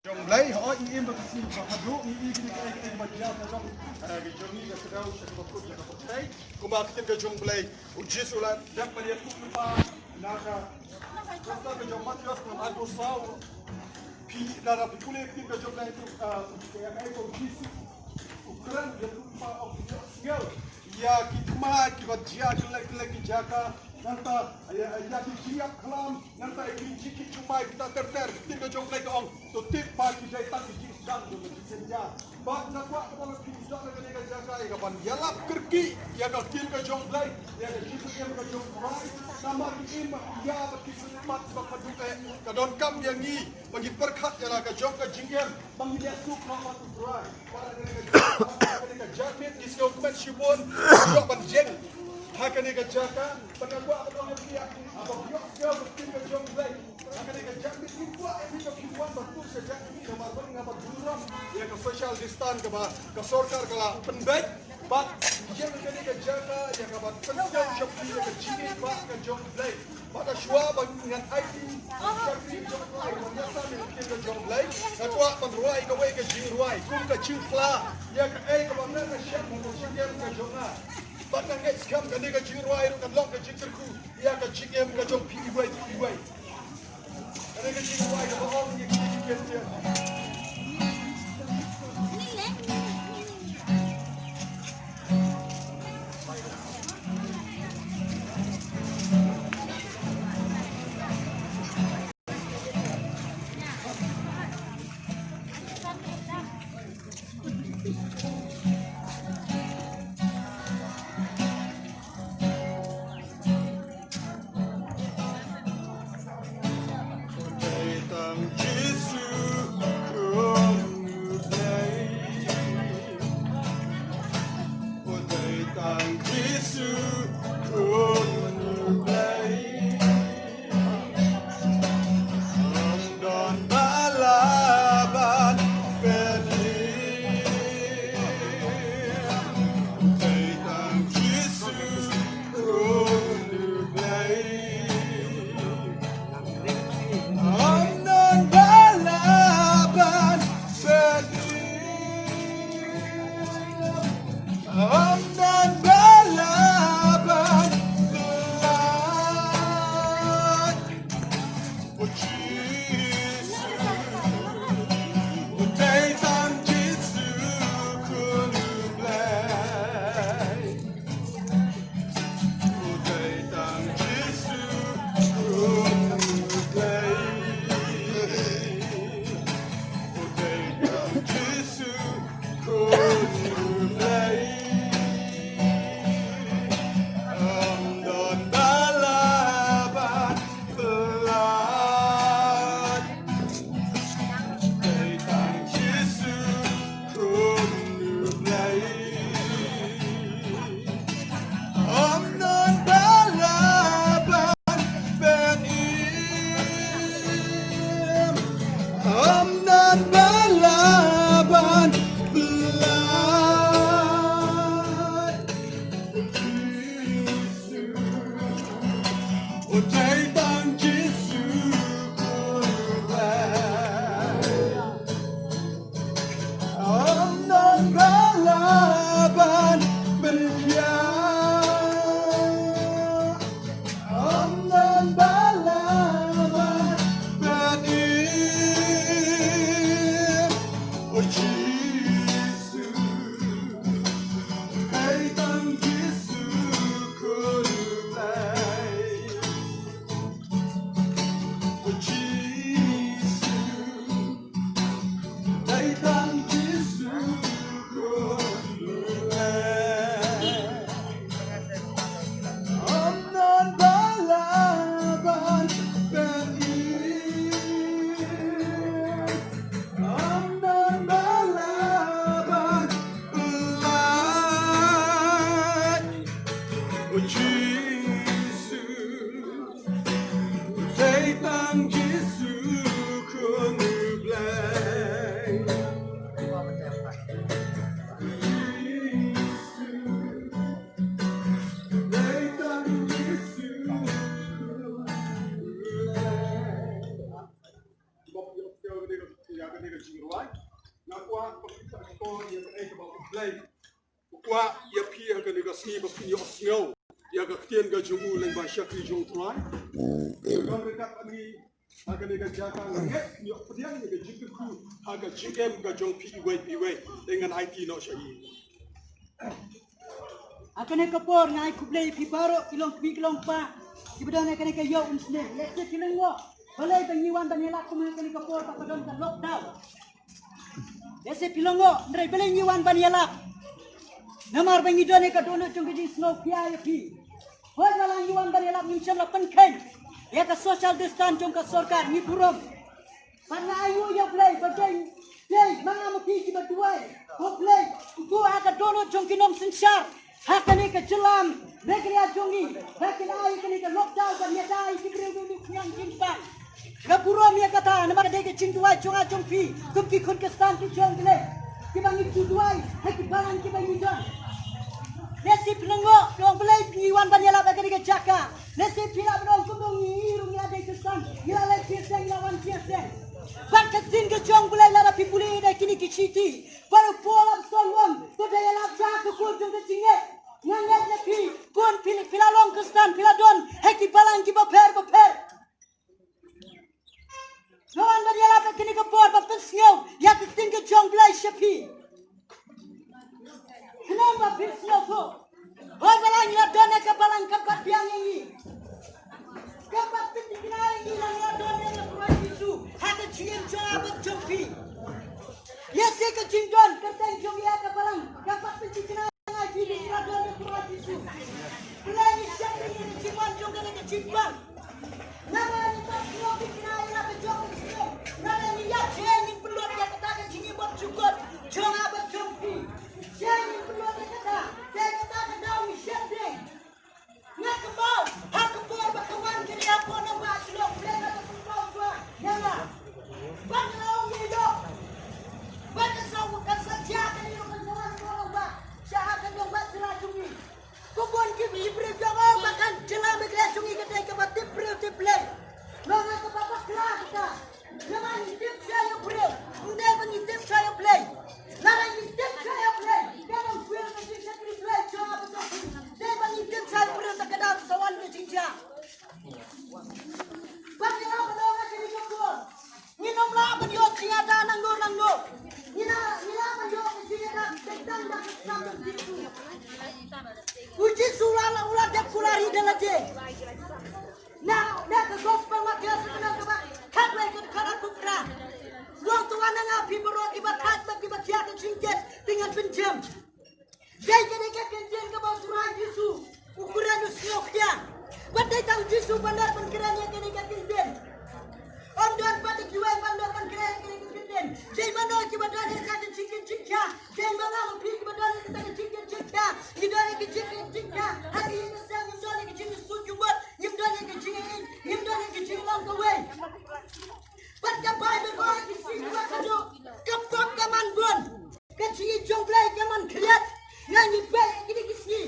Trong lấy họ im được gì mà thật đủ ý cái mà giao trong cái trongนี้ก็เราจะมาพูดกันต่อไปกูมาคิดกันจงเลยอุจิสุลันดักไปเรียนทุกป่านะคะก็ต้องกันจงมัดยอดของอันดูสาวพี่นาราพิคุเล่คิดกันจงเลยทุกอย่างไอ้คนที่สุดukuran dia lupa skill ya kita kita jaga lagi jaga nanti ya siap kelam nanti kita cuma kita kita jom lagi orang tu tip pagi kita tak dijang tu senja bak nak buat kalau kita lagi jaga ya kapan ya lap kerki ya kalau kita jom lagi ya kita kita jom right sama kita ya kita mat bak juga kadon kam yang ni bagi perkat ya lah jom ke jingem bagi dia suka matu right para jaga di dokumen shibun jok banjeng haka ni jaga pada buat apa dia apa dia betul ke jom lagi haka ni jaga ni buat ini ke buat betul saja ini kamar ngapa duram ya ke social distance ke sorkar kala pendek bak dia ni jaga ya ke buat penjang shopee ke jini bak ke jom lagi pada shua dengan IT jadi jom lagi menyasar ni ke jom lagi atwa penruai ke wei ke jing ruai kum ke chufla ya ke ke mana ke syam ke jom lah Bahkan guys, kam kan dia kecil ruai, kan long kecil terku, dia kecil em kacau piwai. Kan dia kecil ruai, kan orang ni kecil dia. tuai. Nakua pekita ko ia ke ke bau play. Kwa ia pi ke ni gasni ba pi osngo. Ia ke tien ga jungu leng ba syakri jung tuai. Kau mereka kami agar ni jaka nget ni pediang ni jiku agar jigem ga jong pi wei dengan IT no syai. Akan kapor ngai kublai pi baro kilong pa. Kibadon akan ke yo umsne. Letse kilengwo. Balai pengiwan banyak kumai akan kapor papadon kan lockdown. Letse pilongo ndrai balai nyiwan banyak. Namar bangidon ka dono chung di snow pia pi. Hoi malang nyiwan banyak minsan la penken. Ya ka social distance chung ka sarkar ni purom. Pana ayu ya play bagai. Play mga maki ki batuai. Ho play. Ku aga dono chung kinom sinsar. Hakani ke jelam, negeri ajongi, hakin ayu kini ke lockdown dan ya dai kibri yang jimpan. Kapuro mi kata, nama dek cintuai jonga jongpi, kumpi kun kestan ki jong gile. Kibangi cintuai, haki balang kibangi jong. Nesi penenggo, dong belai piwan banyala bagani ke jaka. Nesi pila dong kumung irung ya dek kestan, ila lek pieseng lawan pieseng. Bakat tin ke jong belai lara pipuli dek kini kiciti. Baru polam solwon, budaya lapsa ke kunjung ke cinget. Ngangat lepi, kun pilih pilalong kestan, piladon, heki balang ki baper. Lawan badiala pe kini ke por bapesngau, ya ke tinggal jong belai syapi. Kenapa pisngau ko? Hoi balang ya dona ke balang kepat biang ini. Kepat pinti kena ini lang ya dona ke purai bisu, hake cingin jong abad jongpi. Ya se ke cingdon, kerteng jong ya ke balang, kepat pinti kena ngaji di radon ke purai bisu. Belai ni syapi ini cimpan jong kena ke cimpan. Nama ni tak semua kena ila ke jong ke sini. Nama ni ya cengin peluat ya kata ke cingin buat cukup, jong abad jongpi. Cengin peluat ya kata ke daun ni syendeng. Nak kebal, hak kebal bakawan kiri apa nama celok plena ke kumpau tua. Yana. Bangau ni dok. Bangau sawukan saja kan ni kan jalan orang ba. Syahakan dong ba celah cungi. Kubon ki ibri jangan makan celah megla cungi kedai ke batip play. Nonga ke bapak kelah kita. Nama ni tip saya play. Undai bagi tip saya play. Nara ni tip saya play. Jangan feel ke sekali play jangan betul. Dai bagi tip saya play tak ada sawan ke cinja. Bagi apa dong kini kubon. Minum lah beliau tiada nanggo. Nina beliau tiada sedang dah sampai situ. Uji sulala ulah dep kulari dalaje. Now, ke gospel makia sebenarnya ke bak. Kaplay ke karat bukra. Ruang tuan nga pibro ibat hat bak ibat ya ke cingket dengan penjam. Jai kene ke kenjen ke bawah surah Yesu. Ukuran usioknya. Badai tang Yesu bandar penkeranya kene ke kenjen. Om doan pada jual bandar penkeranya kene ke kenjen. Jai mana ke badar ke kata cingket. Jai mana pi ke badar ke kata cingket. Hidar ke cingket. Hari ini sang hidar ke cingket sujubat. Hidar ke cingket. Hidar ke cingket lang kawai. Baca Bible kau di sini kado. Kapok kaman bon. Kecil jomblay kaman kriat. Nyanyi baik gini kisni.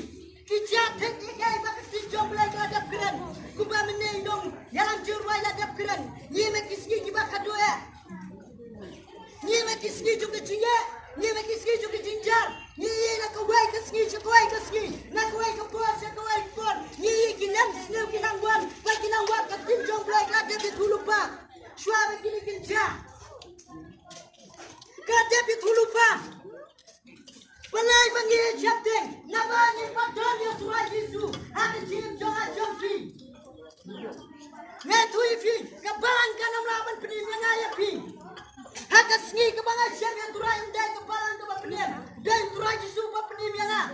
Kijat tek ikai bakasi jomblay ada keren. Kuba menendong yang jurwai ada keren. Ni mekisni kiba kado ya. Ni mekisni juga jinga. Ni mekisni juga jinjar. Ni nak kawai kesni. Nak kawai kepor. Ni kinam snew kinangwan. Baik kinangwan katim jomblay ada di tulupa. Suara kini kenja. Kada pitulupa. Balai bangi chapteng. Namanya padon ya surah Yesu. Ada jim jonga jongfi. Ngetu ifi. Kebalan kanam laban penim yang ayah pi. Haka sengi kebangan siang yang turai undai kebalan ke penim. Dan turai Yesu ke penim yang ah.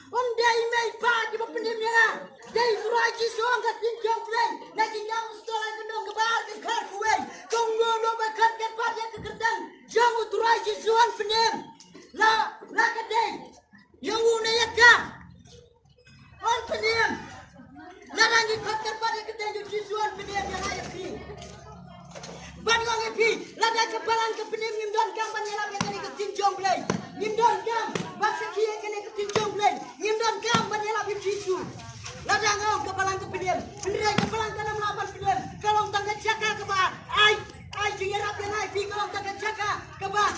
Undai mei pagi ke penim yang ah. Dan turai Yesu angkat tinjong play. Lagi kamu setelah gendong kebalan ke kar kuwe. Tunggu lo bakat kepat yang kekerdang. Jangan turai Yesu ang penim. La kadai. Yang unayaka. Ang penim. Larangi pakai pada kedai Yesu ang penim yang ayah pi. Bangang epi, lada kebalan ke penim nimdon kam banyalam yang kene ketinjong play. Nimdon kam baksa kia kene ketinjong play. Nimdon kam banyalam Yesu. Lada ngau kebalan ke penim. Pendrai kebalan ke 68 penim. Kalau tangga jaka ke ba. Ai jingerap yang ai pi kalau tangga Chaka, kaba,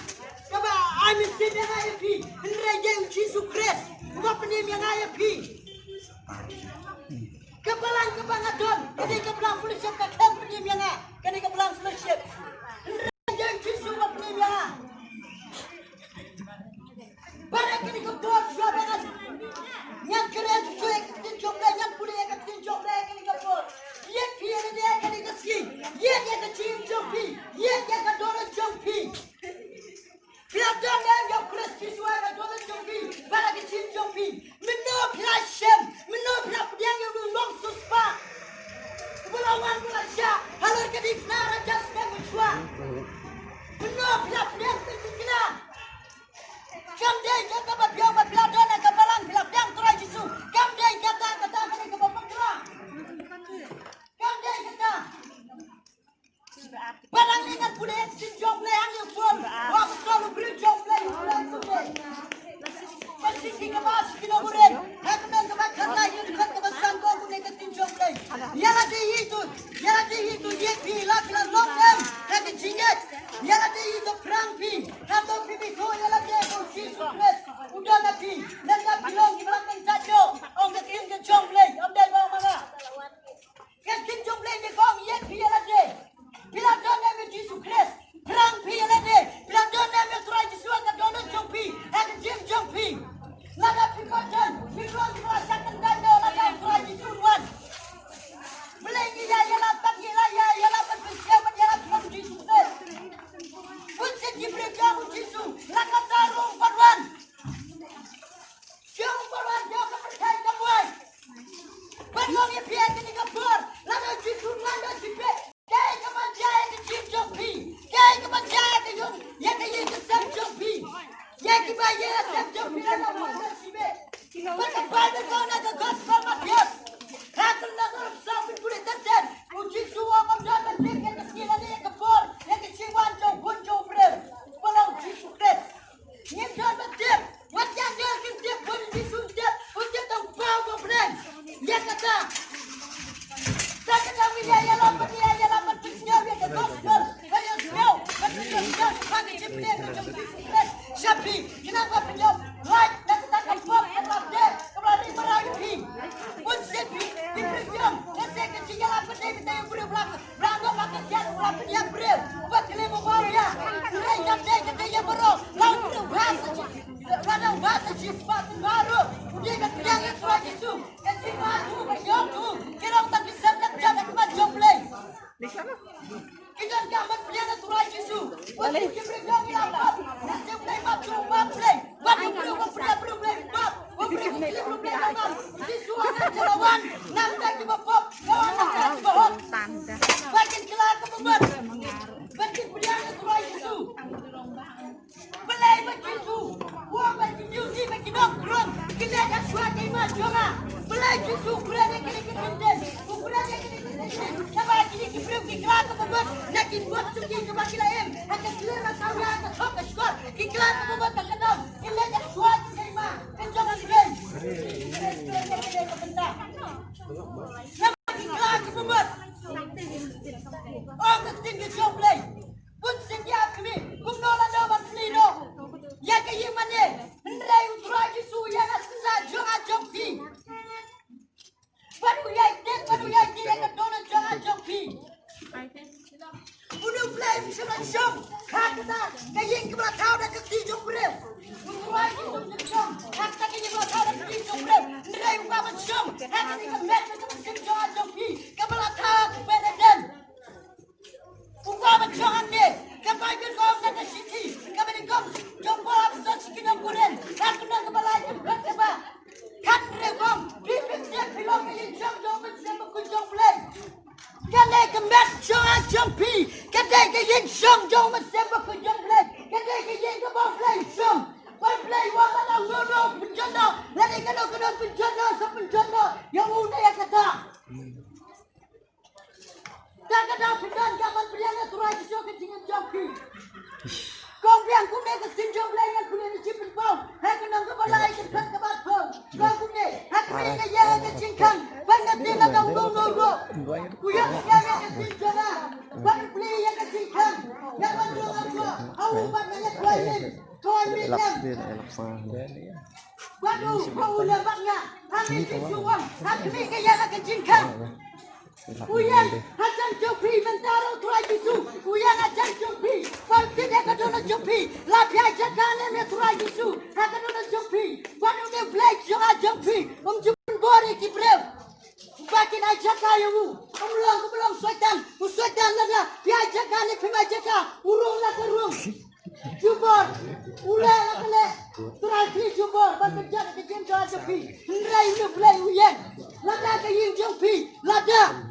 I'm in the IFP, and Rajang Jesus Christ, Company IFP. Kabalang kabangadon, kani kabalang fellowship ka company mga, kani kabalang fellowship. Rajang Jesus Company mga. Para kini kabot suara yang keren cuek tin jomla yang puli yang tin jomla kini kabot. Ye pian dia kini kaski, ye ka chim jompi, ye ka dono jompi. Piadan yang Kristi suara dono jompi, para ki chim jompi. Meno plashem, meno plapdiang yang long suspa. Bulawan bulasya, halor kini nara jasme muchwa. Meno plapdiang kini. Kamdei kata babiang babiadana kabalang bilang turai Yesus. Kamdei kata kani kabapakra. Kamdei kata. Barang ingat boleh sinjom lehang yang pun. Wah selalu beri jom lehang boleh. Pasti kita masih kita boleh. Hakmen kebakar lagi dekat kebesan kau boleh ketinjom leh. Yang ada itu ye pilak pilak lokem. Hati jingat. Yang ada itu perang pi. Atau pipi kau yang ada Jesus Christ. Udah nabi. Dan nabi long di belakang sajo. Om ketim ke jom leh. Om dari bawah mana? Ketim jom leh ni kau ye pilak lagi. Bila dona me Jesus Christ, perang pi lade. Bila dona me turai Yesus ka dona jompi, ak jim jompi. Lada pi kodan, pi kon rasakan danda lada turai Yesus wan. Belengi ya lapan ya lapan persiapan ya lapan Jesus Christ. Punset diberi kamu Jesus, laka tarung parwan. Jom parwan jom kepercayaan kamuan. Bangun ya pihak ini kabur, lada Jesus lada sipe. Kaya kepanjaya ke Jim Jompi. Kaya kepanjaya ke Jom. Ya ke Jim Sam Jompi. Ya ke Baya Sam Jompi. Lada Masa Sibe. Masa Bible kau nak ke gospel Matius. Hakul nak ke sampai boleh terjadi. Uji suwa kamdan berpikir ke sekilan dia kebor. Ya ke Ciwan Jom Pun Jom Brem. Pulau Jesus Christ. Nyem Jom Bertip. Wajah dia kentip. Pun Jesus Dip. Uji tau bau Brem. Ya kata. Tak kena wilayah lapan dia. Gospel, ayo semua, betul-betul, kami cipta macam Kristus. Siapa? Kenapa penyok? Like, nak kita kapok, update, kembali merayu. Pun siapa? Diberikan, saya kecil apa kita yang beri belakang, belakang makan siang, belakang yang beri, buat kelima maria. Sudah kita yang baru, lalu bahasa sifat baru. Dia kata yang Tuhan Yesus, kecil maju, penyok tu, kira tak bisa nak jalan macam leh. Kita jangan pelihara turai Yesus. Boleh diberi kami lapar. Nanti boleh macam boleh. Batu perlu boleh bab. Boleh lapar. Yesus akan jelawan. Nanti kita bab. Kawan nanti bahot. Bagian kelar kebeban. Bagian pelihara turai Yesus. Boleh bagi Yesus. Wah bagi Yesus bagi dokter. Kita akan suatu iman jangan. Boleh Yesus berada kini kita. Berada kini kita. Siapa kini kita kelar kebeban. Lakin buat suci kebaki lain. Akan selera kawin akan sok skor. Iklan membuat terkenal. Ini yang suatu terima. Kenjangan lain. Nama iklan membuat. Oh ketinggi jomblay. Pun setiap kami. Kumnolan dapat pelino. Ya kaya mana. Hendrai uturai Yesus yang asla jangan jompi. Baru yang dia kedona jangan jompi. Udah mulai bisa langsung. Kata kaya kebal tahu dah ketijung berem. Uturai Yesus jom. Kata kaya kebal tahu dah ketijung berem. Hendrai ubat jom. Kata kaya kemet macam jangan jompi. Kebal tahu kepada dem. Ubat jangan ni. Kebal kau nak ke sini. Kebal kau jumpa apa sekian bulan. Aku nak kebal lagi berkata. Kan rekam. Bibir dia bilang kaya jom bersama kunjung mulai. Kadai kemet jangan jompi. Kadai kaya jom bersama kunjung mulai. Kadai kaya kebal mulai jom. Mulai wakala lolo penjana. Lagi kena penjana sepenjana. Yang udah yang kata. Tak ada penjana kapan pelihara turai Yesus ketinggian jompi. Kau biang kumne ketinjau layan kumne dicipin bau. Aku nak kebalai kebat bau. Kau kumne. Aku ni kaya kecingkang. Banyak dia nak kau dong. Kuya yang ketinjau lah. Banyak beli yang kecingkang. Yang mandul aku. ubat nanya kuain. Kau ni Elak kan. dia elak sang. Waduh, kau lebatnya. Kami cisuan. Kami kaya nak kencingkan. Uyan, hajan jopi mentaro tuai bisu. Uyan hajan jopi. Falti dia kadona jopi. Lapia jagane me tuai bisu. Kadona jopi. Waduh dia black jangan jopi. Jupun bori kibrem. Bakin aja kayu. Belum suetan lada. Pia jagane pima jaga. Urung lah urung. Jubor, ulai lah kale. Terakhir jubor, bekerja ke jem jalan jopi. Ndrai ni belai uyan. Lada ke yin jopi. Lada.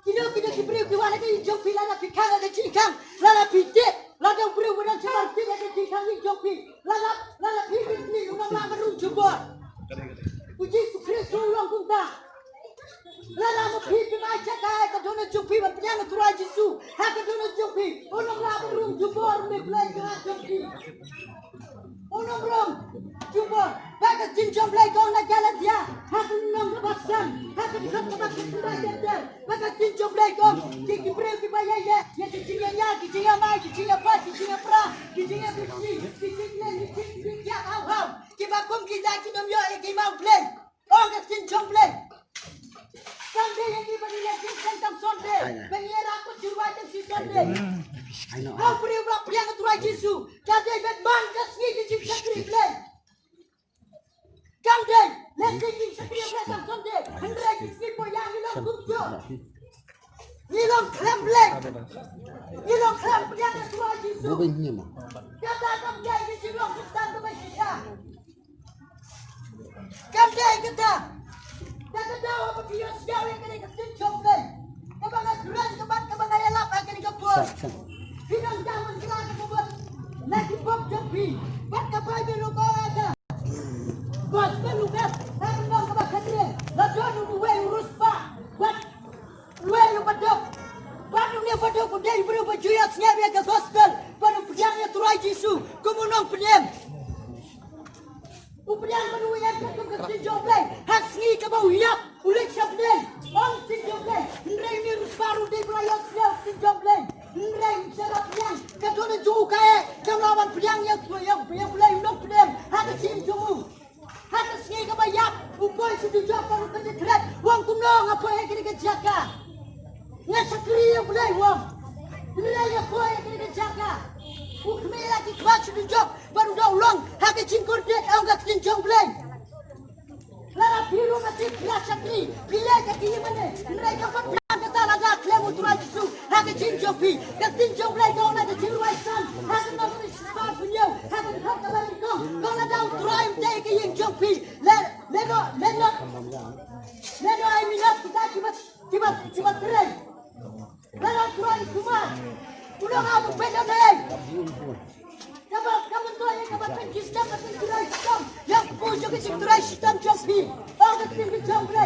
Kita kibri kiwana ke yin jopi. Lada pikang ada cikang. Lada pitik. Lada beri wadang cebar pitik ada cikang yin jopi. Lada pitik ni unang lama rung jubor. Uji sukri sulong kunta. Lala mo pipi macam kaya kadona jopi berpiang turai jisu. Hak kadona jopi. Unang lama rung jubor me belai kena jopi. Unang rung jubor. Baga jinjom belai kau nak jalan dia. Hak unang lepasan. Hak kadona lepasan turai dia. Baga jinjom belai kau. Kiki beri kibaya ya. Ya kijingnya, kijingnya mai, kijingnya pas, kijingnya pra, kijingnya bisi, kijingnya kijingnya hau. Kibakum kita kinom yo kimau belai. Oh jinjom belai. Sunday yang diberi lagi tentang Sunday. Pengira aku curwatan si Sunday. Kau beri berapa yang turai Yesus. Jadi bedban kasih kijing sakri play. Sunday, let's sing sakri play tentang Sunday. Hendra kisah boyang ilong kumjo. Ilong krem play. Ilong krem yang turai Yesus. Kata kamu jadi kijing ilong kustan tu masih. Sunday kita. Jangan tahu apa dia siapa yang kena kesenjung ni. Kebangan duran kebangan elap yang kena kebuat. Hidang zaman kelang kebuat. Lagi bom jopi. Buat kapai biru kau ada. Bos belugas. Saya bilang kebakan dia. Lajuan uwe urus pak. Buat uwe lu bedok. Baru ni bedok udah diberi baju yang senyap ke gospel. Baru pejangnya turai Yesus. Kemunang penyem. Upian menuyan ke kesenjung play. Hasni ke bau hiap. Ulik syabdeng. Om senjung play. Ndrai ni rusbaru di belayos siap senjung play. Ndrai serap yang. Kadona jauh kaya. Kamlawan piliang yang mulai undang piliang. Hata senjung. Hata sengi ke bayap. Upoi sudah jauh baru kerja kerat. Wang kumlong apa yang kena kejaga. Ngasakri yang mulai wang. Ndrai apa yang kena kejaga. Ukme lagi kelas sudah jauh. Baru dah ulang. Hati cingkur dia. Anggap cincong belai. Lara biru masih kelas sakri. Pilih kaki mana. Mereka pernah kata laga klaim uturan Yesus. Hati cincong pi. Kat cincong belai kau nak ciruai san. Hati nak beri sebab punya. Hati nak kembali kau. Kau nak tahu uturan dia ke yang cincong pi. Leno ai minat kita kibat terai. Lara uturan semua. Udah apa beda ni? Kamu tu yang kamu pencipta pencipta sistem yang punya pencipta sistem jopi. Orang pencipta jopi.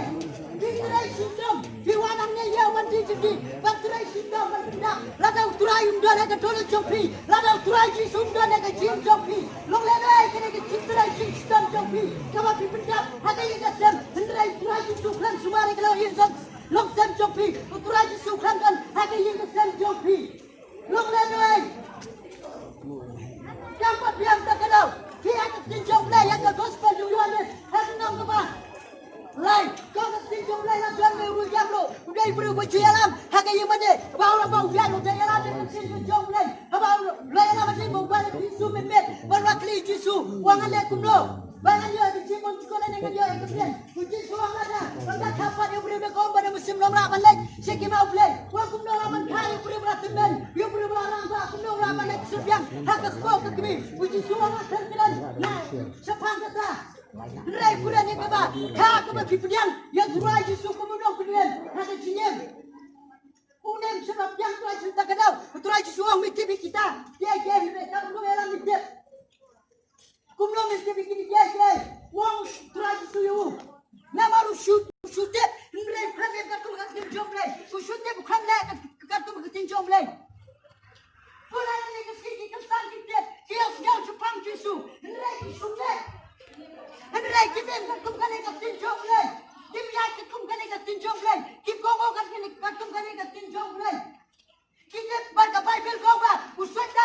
Pencipta sistem. Diwanangnya yang mandi jadi pencipta sistem berpindah. Lada uturai undan yang kedua jopi. Lada uturai Yesus undan yang kecil jopi. Long lelai kena pencipta sistem jopi. Kamu dipindah. Ada yang kesem. Uturai Yesus kan semua kalau yang long sem jopi. Uturai Yesus kan ada yang kesem jopi. Long lelai. Kamu diam tak kenal. Dia ketinjau mulai yang ke gospel duluan ni. Hendak ke bang. Lain. Kau ketinjau mulai yang tuan merus yang lo. Udah ibu baju alam. Hak yang mana? Bau yang lo dah alam dengan ketinjau mulai. Bau yang alam macam mau balik Yesus mepet. Berwakili Yesus. Wangan lekum lo. Bangan dia kecil pun cukup dengan dia yang kemudian. Uji suang ada. Bangga kapan yang beri kau pada musim lama balik. Sekali mau balik. Wakum lo laman kali beri berteman. Dia beri barang tak kuno laman lagi subyang. Hak kau kekimi. Uji suang ada terkiran. Nah, sepang kata. Rai bulan yang keba. Kau keba kipediang. Yang turai Yesus kemudian kemudian. Ada jinyem. Unem sebab yang turai cerita kenal. Turai Yesus orang mitip kita. Dia mereka belum elang mitip. Kumlo mesti bikin dia. Wang turai suyu. Nama lu shoot. Nilai bukan dia kartu ketin jomblay. Shootnya bukan dia kartu ketin jomblay. Bulan ini kesini kesan kita. Dia segala Jepang Yesus. Nilai shootnya. Nilai kita kartu ketin jomblay. Kim ya kartu ketin jomblay. Kim kongo kartu ketin jomblay. Kita berkapai berkau Uswata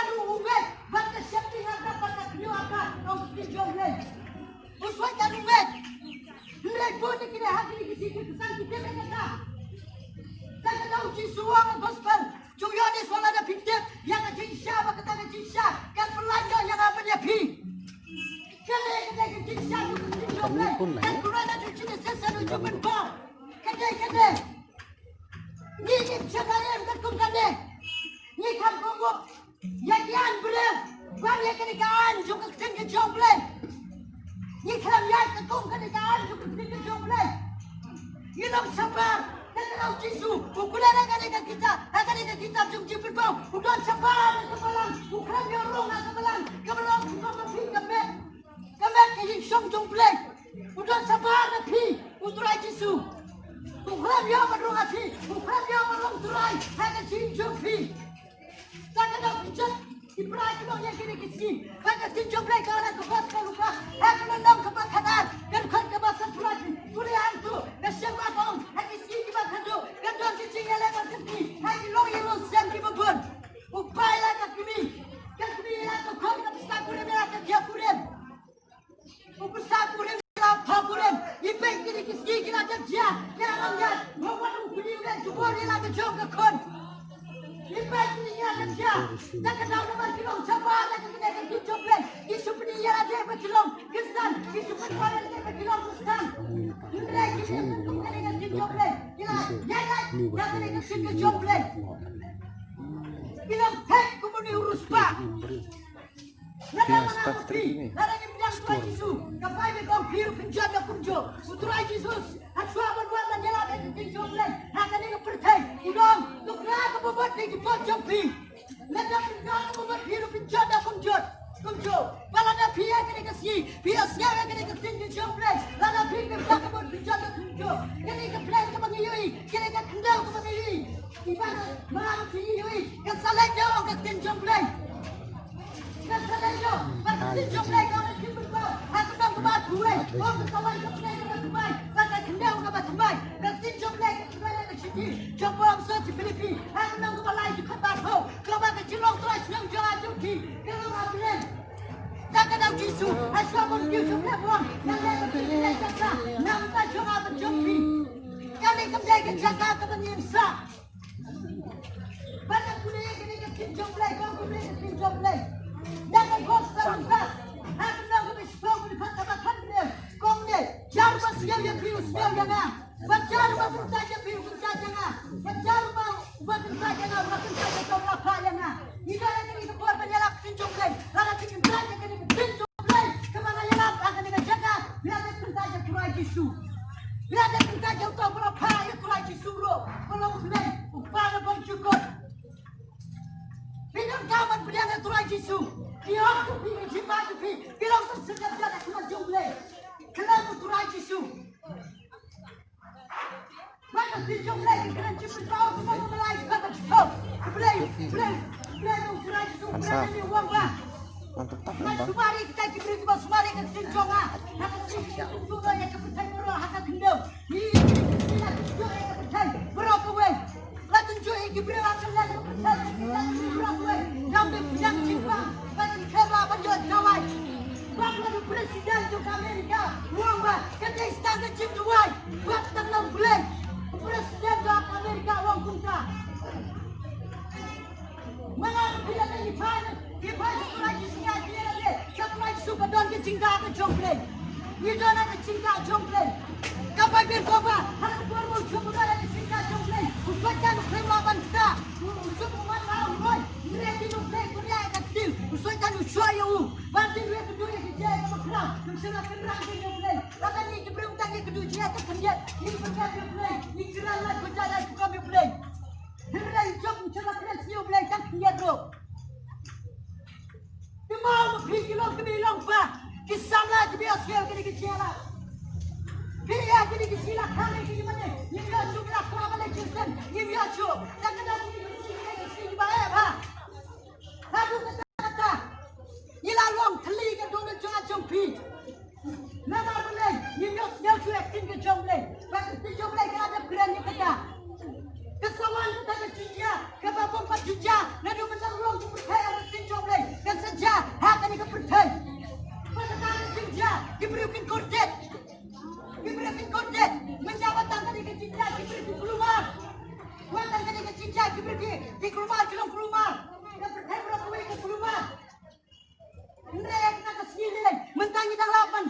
kian belum. Bagi kenekaan juga tinggi jomble. Ni kelam yang ketung kenekaan juga tinggi jomble. Hilang sabar. Kalau Yesus, ukuran akan kita jumpa berbau. Udah sabar kebelang. Ukuran orang kebelang. Kebelang kita mesti kemek. Kemek yang song jomble. Udah sabar tapi uturai Yesus. Ukuran yang berungasi. Ukuran yang berungturai. Akan jumpa. Jangan dah bincang. Ibrahim kita yang kini kisi. Akan jumpa kerana kepas lupa. Akan menang kepas kadar. Dan kan kebasan pulai. Kuliah itu. Nasyam abang. Gandong cicing yang lepas tepi, hai long yang sen di bawah. Upaya nak kami yang tu kau nak besar kurem nak dia kurem. Besar kurem nak apa kurem? Ibu kini kisi kena dia, kena orang orang kuni udah cuba dia nak jom ke kon. Ibu kini yang dia, tak kenal nama kita siapa nak kita nak jom leh. Isu ni yang ada berjulung, Kristen, isu perkara yang berjulung Kristen. Ini kita jom leh. Jangan jomble. Bilang hei kumuni urus pak. Nada mana putri. Nada yang bilang Tuhan Yesus. Kapai bekau biru penjada kunjo. Uturai Yesus. Hatsua berbuat dan jalan dan jomble. Hanya ni kepercayaan. Udang. Tukar kebuat lagi buat jombi. Nada penjada kebuat biru penjada kunjo. Balada pia kene kasi. Pia siapa kene ketinggi jomble. Lada pia kebuat penjada kunjo. Kene keplay kemangiyui. Kene kendal kemangiyui. Ibarat malam sini, kan salah jauh kan tinjomblay, kan salah jauh, kan tinjomblay kau nak jumpa, aku nak kebat gue, oh salah jomblay kau nak kebat, kan kendau kau nak kebat, kan tinjomblay kau nak sini, jumpa orang seorang Filipin, aku nak kebat lagi di kota kau, kau nak kecilong terus yang jalan jumpi, kau nak beli. Jangan tahu Yesus, asal mungkin jumpa orang, yang lain beli kata, nampak jangan berjumpi, yang lain kembali ke Jakarta menyinsa. Banyak kuliah kini ketin jomblay, kau kuliah ketin jomblay. Jangan bosan lupa. Aku nak kau bersyukur berkat tabakan dia. Kau ni, jarumah siap yang biru siap jangan. Berjarumah berkat yang biru berkat jangan. Berjarumah berkat jangan, berkat jangan apa jangan. Ini lagi ni keluar penyalak ketin jomblay. Lalu ketin belanja kini ketin jomblay. Kemana yang akan dengan jaga? Biar dia berkat kurai Yesus. Biar dia berkat untuk berapa yang kurai Yesus lo. Kalau boleh, upaya bersyukur. Bilang kawan berjangan Tuhan Yesus. Dia aku pilih jimat pilih. Bilang tersedap dia nak kena jomble. Kenapa Tuhan Yesus? Maka si jomble kena jemput kau semua melayu kata kau. Boleh Tuhan Yesus berada di uang bah. Sumari kita diberi kita sumari kita tinjonga. Hak kita untuk yang kepercayaan berdoa hak kita. Ini kita tunjuk yang kepercayaan berdoa we. Lah tunjuk yang diberi akan lagi kepercayaan. Sampai bidang jiwa bagi kera penjual kawai. Bagi presiden juga Amerika, uang bah, kita istana jiwa, buat tenang bulan. Presiden juga Amerika uang kunta. Mengapa tidak ada mana? Di mana lagi singa dia lagi? Satu lagi suka don ke cinta ke jomble. Ni don ada cinta jomble. Kapai berkoba, harus bermul jomble ada cinta jomble. Usahkan kelaban kita. Usah mana orang. Mereka itu kuliah kecil, usahkan usah you. Bantu duit kedua kerja yang berkerang, bersama kerang dia boleh. Lalu ni sebelum tanya kedua dia tu kerja, ni berkerja boleh, ni kerang lah kerja lah suka boleh. Kerja job bersama kerja siu boleh tak kerja tu. Dimau pergi long kebilang bah, kisah lah dia siu kini kerja lah. Dia kini kerja lah kami kini mana? Ni dia tu bila kerana lagi Kristen, ni dia tu. Tak kena ni kerja di bawah bah. Aku kata, ila long thli ke dong jangan jompi. Nama boleh, nyos nyos cuek tinggal jomble. Bagi jomble kan ada peran yang kata. Kesalahan kita berjaya, kebabon berjaya. Nadu besar long berjaya berjaya jomble. Kan saja, hak ini kepercayaan. Perkataan berjaya, diberikan kordet. Diberikan kordet. Menjawab tangga di kecinta, diberikan keluar. Buatan tangga di kecinta, diberikan di keluar, dalam keluar. Percaya berapa ke keluar. Mereka nak kesini, mentangi dalaman.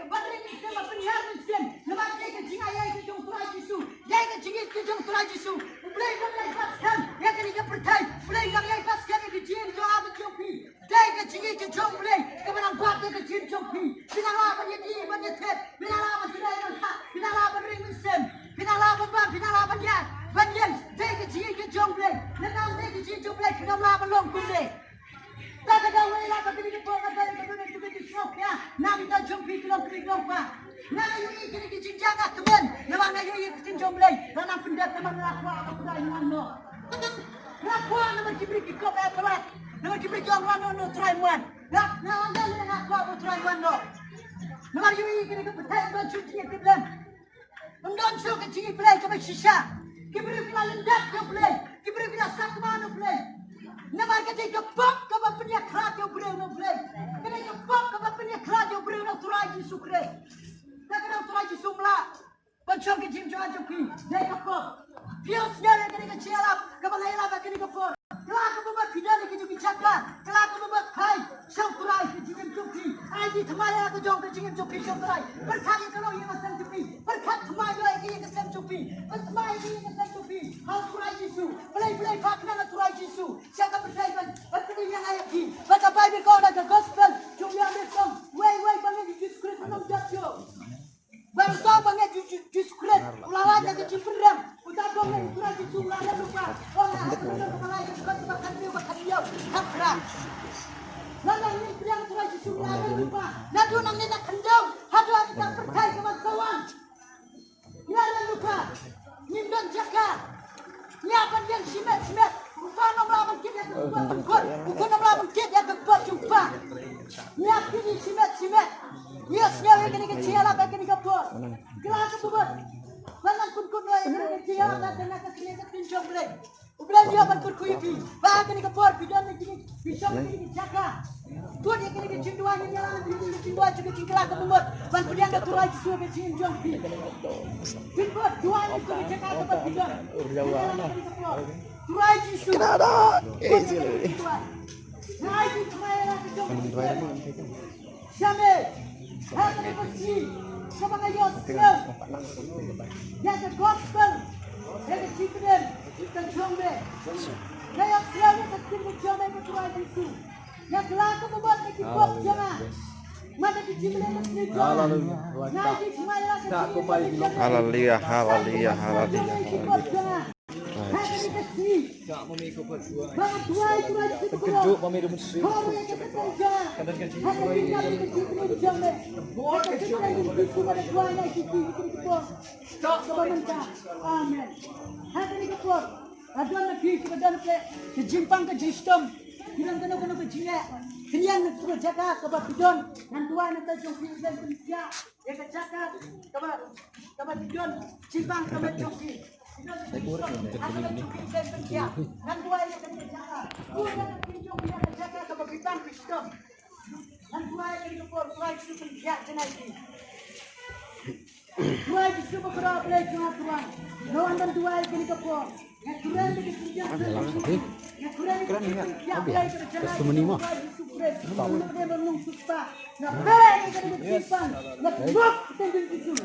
Baterai ni sama penyiar ni sen. Lepas dia ke jingai yang ke jom Tuhan Yesus. Dia ke jingai ke Ethiopia, nam ta jumpi kilom kilom pa. Na yui kini ki jaga temen, nama na yui kitin jomlei, tanam pendat teman lakwa apa kuda iman no. Lakwa nama kibri ki kop atrat, nama kibri ki orang no try one. Lak na anda ni lakwa apa try one no. Nama yui kini ki petai ban cuci kiblan. Undon so ke cigi play ke shisha. Kibri kila lendak ke play, kibri kila sakma no play. Nama kita ke pop ke bapnya krat yo play no play. Kita ke pop ke bapnya krat yo play no turaji sukre. Kita turaji sumla. Pancong ke jim joan joki. Dai ke pop. Fios nyare kita ke cialap ke bangailah ke kita ke pop. Kelak ke buat video ke joki cakla. Kelak ke buat kai. Sang turai ke jim joki. Ai di thamaya ke jong ke jim joki sang turai. Berkali kalau ia masam joki. Berkat thamaya ke ia masam joki. Berthamaya ke ia masam joki. Hal turai Yesu. Play pakna na turai Yesu. Siapa percaya kan? Berkali yang ayat ki. Baca Bible kau nak gospel. Jumlah mereka. Way banyak Yesus Kristus nak jatuh. Bangsa banyak Yesus Kristus. Ulama jadi cipram. Udah kau nak turai Yesu ulama lupa. Orang ada kepala yang bukan dia. Hakra. Nana ini bilang turai Yesu ulama lupa. Nadu nang ni nak kendang. Hadu kita percaya kepada kawan. Ulama lupa. Nimdan jaga. Ni apa dia simet. Bukan orang kita bukan orang kita kebat jumpa. Ni apa ni simet. Ni asnya yang ni ciala bagi ni kebat. Kelas tu buat. Mana kun ni ciala dan nak kena pinjam boleh. Ubilan dia berkuyi. Bagi ni kebat bidan ni bisa ni jaga. Tuan yang ni cinduan ni jalan ni cinduan juga cingkelah ke bumut. Ban pediang ke turai Yesus ke cinjong pi. Pinbot dua ni tu jaga kebat bidan. Turai Yesus. Kenapa? Sila. Turai Yesus mana ke jong. Sampai. Hati ni bersih. Sebagai Yosef. Yang ke gospel. Yang ke cipren. Kita jombe. Yang selalu terkini jombe ke turai Yesus. Yang kelak membuat kita buat jangan. Mata kita boleh mesti jangan. Nanti semua kita Haleluya, haleluya, haleluya. Tak memikul perjuangan. Terkejut memilih muslim. Kadang kerja Stop pemerintah. Amin. Hari ini keluar. Ada lagi kepada kejimpang kejistom. Bilang kena berjaya. Kalian nak suruh jaga kepada bidon. Dan tuan nak jumpa dan kerja. Yang jaga kepada bidon. Jimpang kepada jumpa. Saya kurang ni. Dan tuan yang kena jaga. Tuan yang kena jaga kepada bidon bidon. Dan tuan yang kena buat tuan itu kerja jenayah. Tuan itu berapa lagi tuan. Tuan dan tuan yang kena buat. Yang kurang lagi kerja. Yang kurang lagi kerja. Custom ni mah. Tahu. Dia belum suka. Nak beri kita berjumpa. Nak buat kita berjumpa.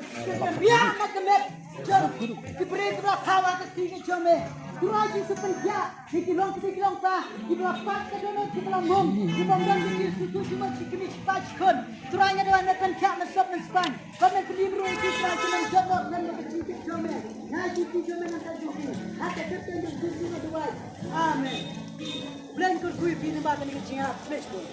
Biar nak kemet. Jom. Diberi berapa waktu tinggi jomé. Turai Yesus penja. Dikilong pa. Diberapa kedua dikilong. Dibongkar Yesus cuma cikini sepajkon. Turainya doa nak penja masuk naspan. Kami kelima itu cuma jomok dan berjumpa jomé. Nah cikini jomé nak jumpa. Hati tertentu Yesus doa. Amin. Blank kurkuy pini bagan ni kecil. Flash ball.